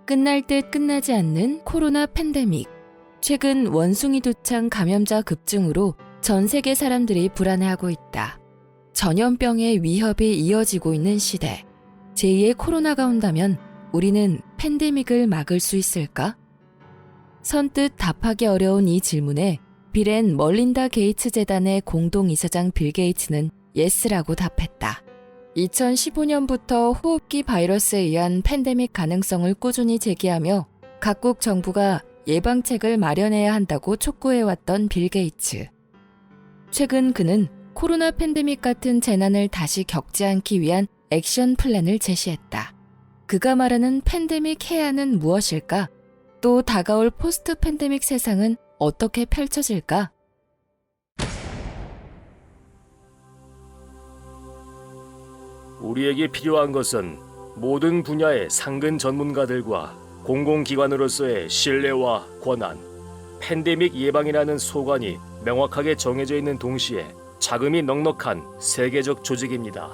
끝날 듯 끝나지 않는 코로나 팬데믹. 최근 원숭이 두창 감염자 급증으로 전 세계 사람들이 불안해하고 있다. 전염병의 위협이 이어지고 있는 시대. 제2의 코로나가 온다면 우리는 팬데믹을 막을 수 있을까? 선뜻 답하기 어려운 이 질문에 빌 앤 멀린다 게이츠 재단의 공동이사장 빌 게이츠는 예스라고 답했다. 2015년부터 호흡기 바이러스에 의한 팬데믹 가능성을 꾸준히 제기하며 각국 정부가 예방책을 마련해야 한다고 촉구해왔던 빌 게이츠. 최근 그는 코로나 팬데믹 같은 재난을 다시 겪지 않기 위한 액션 플랜을 제시했다. 그가 말하는 팬데믹 해야는 무엇일까? 또 다가올 포스트 팬데믹 세상은 어떻게 펼쳐질까? 우리에게 필요한 것은 모든 분야의 상근 전문가들과 공공기관으로서의 신뢰와 권한, 팬데믹 예방이라는 소관이 명확하게 정해져 있는 동시에 자금이 넉넉한 세계적 조직입니다.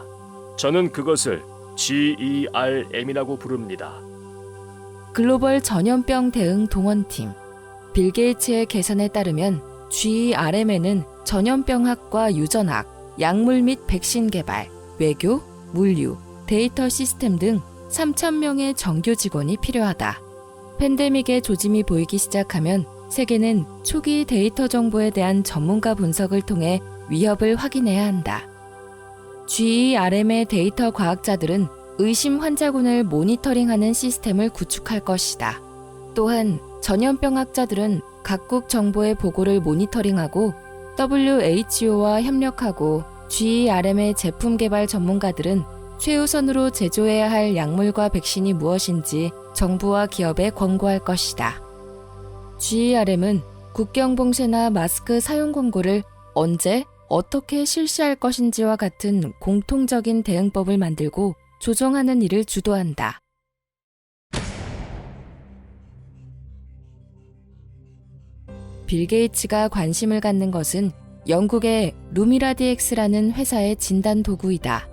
저는 그것을 GERM이라고 부릅니다. 글로벌 전염병 대응 동원팀. 빌 게이츠의 계산에 따르면 GERM에는 전염병학과 유전학, 약물 및 백신 개발, 외교, 물류, 데이터 시스템 등 3,000명의 정규 직원이 필요하다. 팬데믹의 조짐이 보이기 시작하면 세계는 초기 데이터 정보에 대한 전문가 분석을 통해 위협을 확인해야 한다. GERM의 데이터 과학자들은 의심 환자군을 모니터링하는 시스템을 구축할 것이다. 또한 전염병학자들은 각국 정보의 보고를 모니터링하고 WHO와 협력하고 GERM의 제품 개발 전문가들은 최우선으로 제조해야 할 약물과 백신이 무엇인지 정부와 기업에 권고할 것이다. GERM은 국경 봉쇄나 마스크 사용 권고를 언제, 어떻게 실시할 것인지와 같은 공통적인 대응법을 만들고 조정하는 일을 주도한다. 빌 게이츠가 관심을 갖는 것은 영국의 루미라디엑스라는 회사의 진단 도구이다.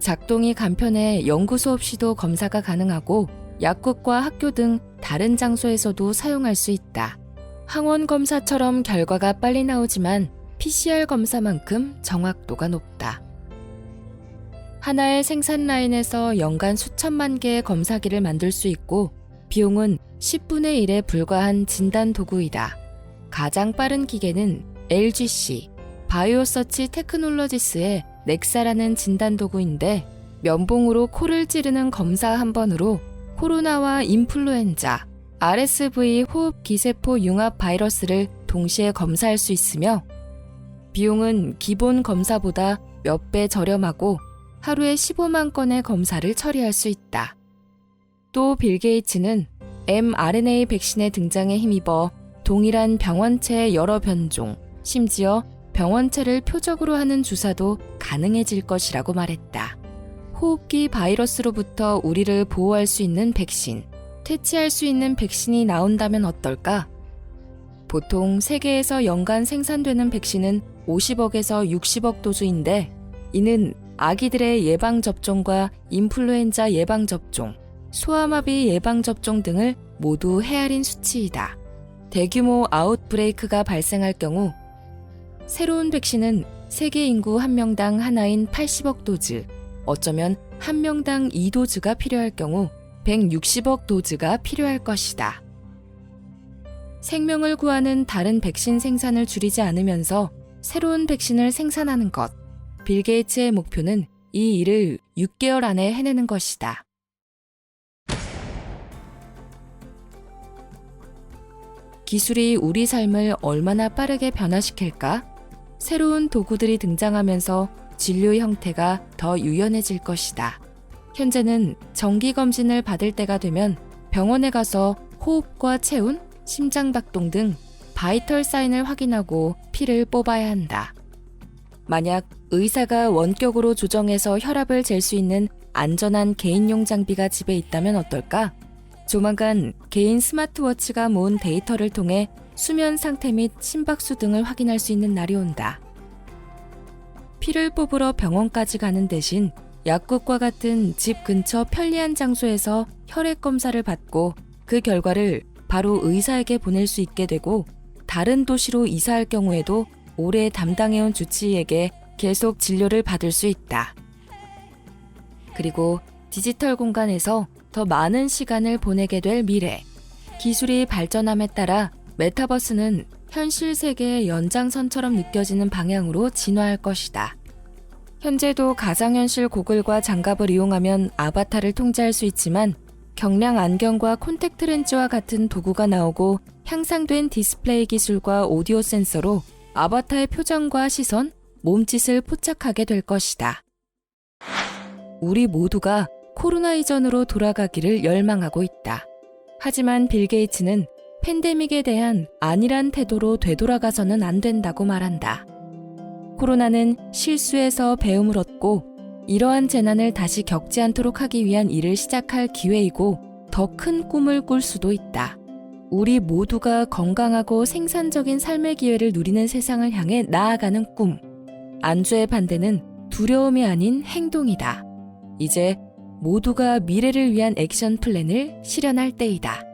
작동이 간편해 연구소 없이도 검사가 가능하고 약국과 학교 등 다른 장소에서도 사용할 수 있다. 항원 검사처럼 결과가 빨리 나오지만 PCR 검사만큼 정확도가 높다. 하나의 생산 라인에서 연간 수천만 개의 검사기를 만들 수 있고 비용은 10분의 1에 불과한 진단 도구이다. 가장 빠른 기계는 LGC, 바이오서치 테크놀로지스의 넥사라는 진단 도구인데 면봉으로 코를 찌르는 검사 한 번으로 코로나와 인플루엔자, RSV 호흡기세포 융합 바이러스를 동시에 검사할 수 있으며 비용은 기본 검사보다 몇 배 저렴하고 하루에 15만 건의 검사를 처리할 수 있다. 또 빌 게이츠는 mRNA 백신의 등장에 힘입어 동일한 병원체의 여러 변종, 심지어 병원체를 표적으로 하는 주사도 가능해질 것이라고 말했다. 호흡기 바이러스로부터 우리를 보호할 수 있는 백신, 퇴치할 수 있는 백신이 나온다면 어떨까? 보통 세계에서 연간 생산되는 백신은 50억에서 60억 도주인데 이는 아기들의 예방접종과 인플루엔자 예방접종, 소아마비 예방접종 등을 모두 헤아린 수치이다. 대규모 아웃브레이크가 발생할 경우 새로운 백신은 세계 인구 1명당 하나인 80억 도즈, 어쩌면 1명당 2도즈가 필요할 경우 160억 도즈가 필요할 것이다. 생명을 구하는 다른 백신 생산을 줄이지 않으면서 새로운 백신을 생산하는 것. 빌 게이츠의 목표는 이 일을 6개월 안에 해내는 것이다. 기술이 우리 삶을 얼마나 빠르게 변화시킬까? 새로운 도구들이 등장하면서 진료 형태가 더 유연해질 것이다. 현재는 정기검진을 받을 때가 되면 병원에 가서 호흡과 체온, 심장박동 등 바이털 사인을 확인하고 피를 뽑아야 한다. 만약 의사가 원격으로 조정해서 혈압을 잴 수 있는 안전한 개인용 장비가 집에 있다면 어떨까? 조만간 개인 스마트워치가 모은 데이터를 통해 수면 상태 및 심박수 등을 확인할 수 있는 날이 온다. 피를 뽑으러 병원까지 가는 대신 약국과 같은 집 근처 편리한 장소에서 혈액 검사를 받고 그 결과를 바로 의사에게 보낼 수 있게 되고 다른 도시로 이사할 경우에도 오래 담당해온 주치의에게 계속 진료를 받을 수 있다. 그리고 디지털 공간에서 더 많은 시간을 보내게 될 미래. 기술이 발전함에 따라 메타버스는 현실 세계의 연장선처럼 느껴지는 방향으로 진화할 것이다. 현재도 가상현실 고글과 장갑을 이용하면 아바타를 통제할 수 있지만 경량 안경과 콘택트 렌즈와 같은 도구가 나오고 향상된 디스플레이 기술과 오디오 센서로 아바타의 표정과 시선, 몸짓을 포착하게 될 것이다. 우리 모두가 코로나 이전으로 돌아가기를 열망하고 있다. 하지만 빌 게이츠는 팬데믹에 대한 안일한 태도로 되돌아가서는 안 된다고 말한다. 코로나는 실수에서 배움을 얻고 이러한 재난을 다시 겪지 않도록 하기 위한 일을 시작할 기회이고 더 큰 꿈을 꿀 수도 있다. 우리 모두가 건강하고 생산적인 삶의 기회를 누리는 세상을 향해 나아가는 꿈. 안주의 반대는 두려움이 아닌 행동이다. 이제 모두가 미래를 위한 액션 플랜을 실현할 때이다.